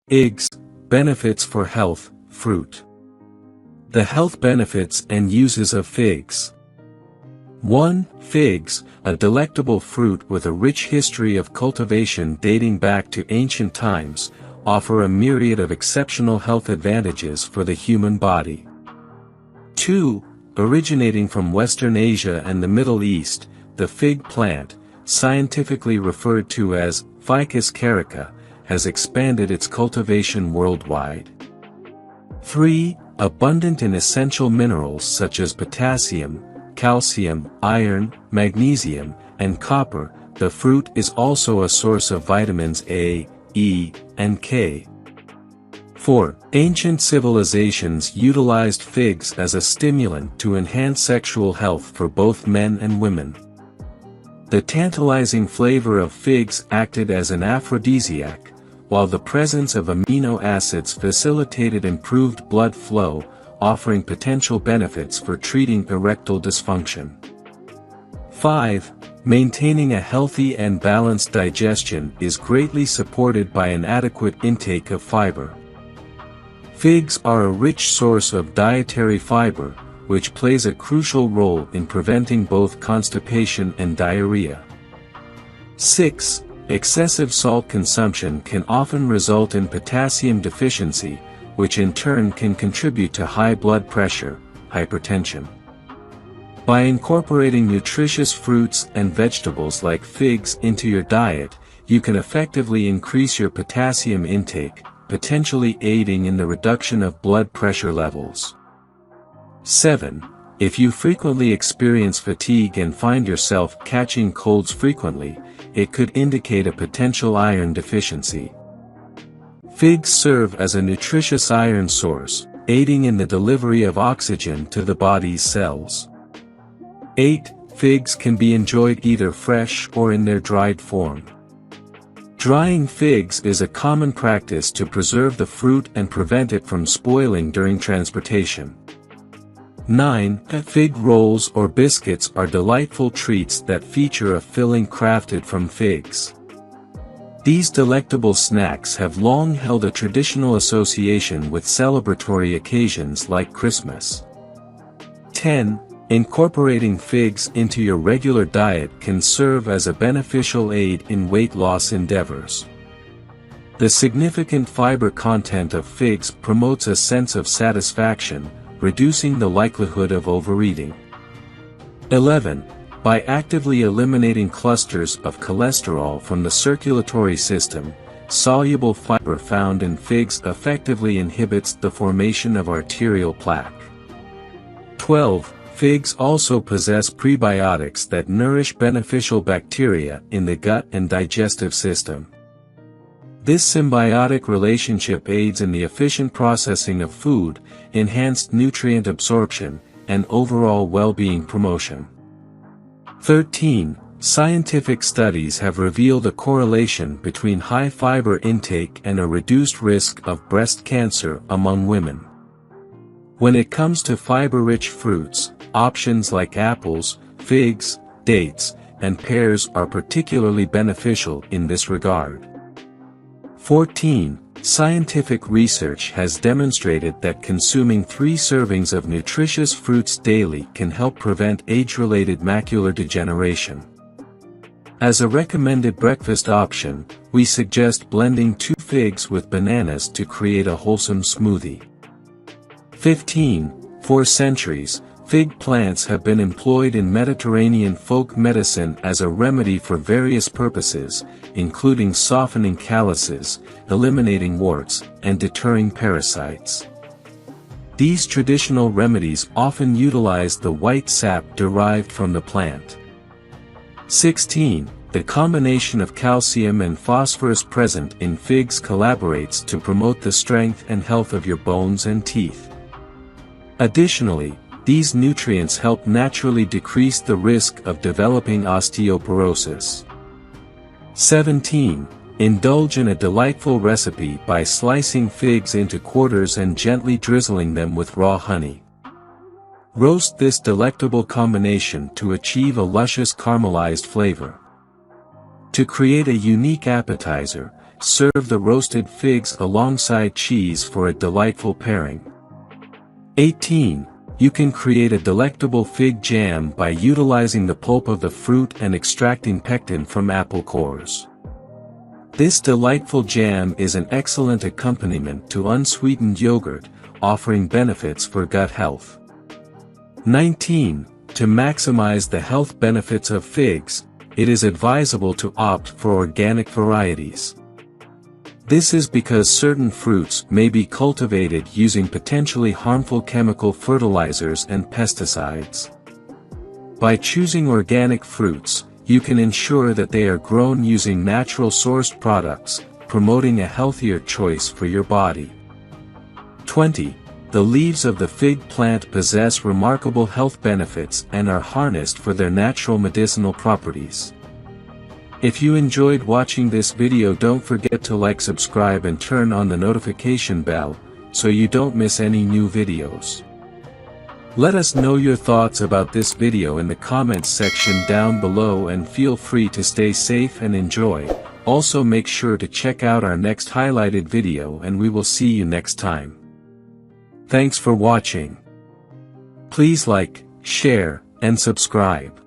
Figs, benefits for health, fruit. The health benefits and uses of figs. 1. Figs, a delectable fruit with a rich history of cultivation dating back to ancient times, offer a myriad of exceptional health advantages for the human body. 2. Originating from Western Asia and the Middle East, the fig plant, scientifically referred to as Ficus carica, has expanded its cultivation worldwide. 3. Abundant in essential minerals such as potassium, calcium, iron, magnesium, and copper, the fruit is also a source of vitamins A, E, and K. 4. Ancient civilizations utilized figs as a stimulant to enhance sexual health for both men and women. The tantalizing flavor of figs acted as an aphrodisiac, while the presence of amino acids facilitated improved blood flow, offering potential benefits for treating erectile dysfunction. 5. Maintaining a healthy and balanced digestion is greatly supported by an adequate intake of fiber. Figs are a rich source of dietary fiber, which plays a crucial role in preventing both constipation and diarrhea. 6. Excessive salt consumption can often result in potassium deficiency, which in turn can contribute to high blood pressure, hypertension. By incorporating nutritious fruits and vegetables like figs into your diet, you can effectively increase your potassium intake, potentially aiding in the reduction of blood pressure levels. 7. If you frequently experience fatigue and find yourself catching colds frequently, it could indicate a potential iron deficiency. Figs serve as a nutritious iron source, aiding in the delivery of oxygen to the body's cells. 8. Figs can be enjoyed either fresh or in their dried form. Drying figs is a common practice to preserve the fruit and prevent it from spoiling during transportation. 9. Fig rolls or biscuits are delightful treats that feature a filling crafted from figs. These delectable snacks have long held a traditional association with celebratory occasions like Christmas. 10. Incorporating figs into your regular diet can serve as a beneficial aid in weight loss endeavors. The significant fiber content of figs promotes a sense of satisfaction, reducing the likelihood of overeating. 11. By actively eliminating clusters of cholesterol from the circulatory system, soluble fiber found in figs effectively inhibits the formation of arterial plaque. 12. Figs also possess prebiotics that nourish beneficial bacteria in the gut and digestive system. This symbiotic relationship aids in the efficient processing of food, enhanced nutrient absorption, and overall well-being promotion. 13. Scientific studies have revealed a correlation between high fiber intake and a reduced risk of breast cancer among women. When it comes to fiber-rich fruits, options like apples, figs, dates, and pears are particularly beneficial in this regard. 14. Scientific research has demonstrated that consuming 3 servings of nutritious fruits daily can help prevent age-related macular degeneration. As a recommended breakfast option, we suggest blending 2 figs with bananas to create a wholesome smoothie. 15. For centuries, fig plants have been employed in Mediterranean folk medicine as a remedy for various purposes, including softening calluses, eliminating warts, and deterring parasites. These traditional remedies often utilize the white sap derived from the plant. 16. The combination of calcium and phosphorus present in figs collaborates to promote the strength and health of your bones and teeth. Additionally, these nutrients help naturally decrease the risk of developing osteoporosis. 17. Indulge in a delightful recipe by slicing figs into quarters and gently drizzling them with raw honey. Roast this delectable combination to achieve a luscious caramelized flavor. To create a unique appetizer, serve the roasted figs alongside cheese for a delightful pairing. 18. You can create a delectable fig jam by utilizing the pulp of the fruit and extracting pectin from apple cores. This delightful jam is an excellent accompaniment to unsweetened yogurt, offering benefits for gut health. 19. To maximize the health benefits of figs, it is advisable to opt for organic varieties. This is because certain fruits may be cultivated using potentially harmful chemical fertilizers and pesticides. By choosing organic fruits, you can ensure that they are grown using natural sourced products, promoting a healthier choice for your body. 20. The leaves of the fig plant possess remarkable health benefits and are harnessed for their natural medicinal properties. If you enjoyed watching this video, don't forget to like, subscribe and turn on the notification bell, so you don't miss any new videos. Let us know your thoughts about this video in the comments section down below, and feel free to stay safe and enjoy. Also make sure to check out our next highlighted video, and we will see you next time. Thanks for watching. Please like, share, and subscribe.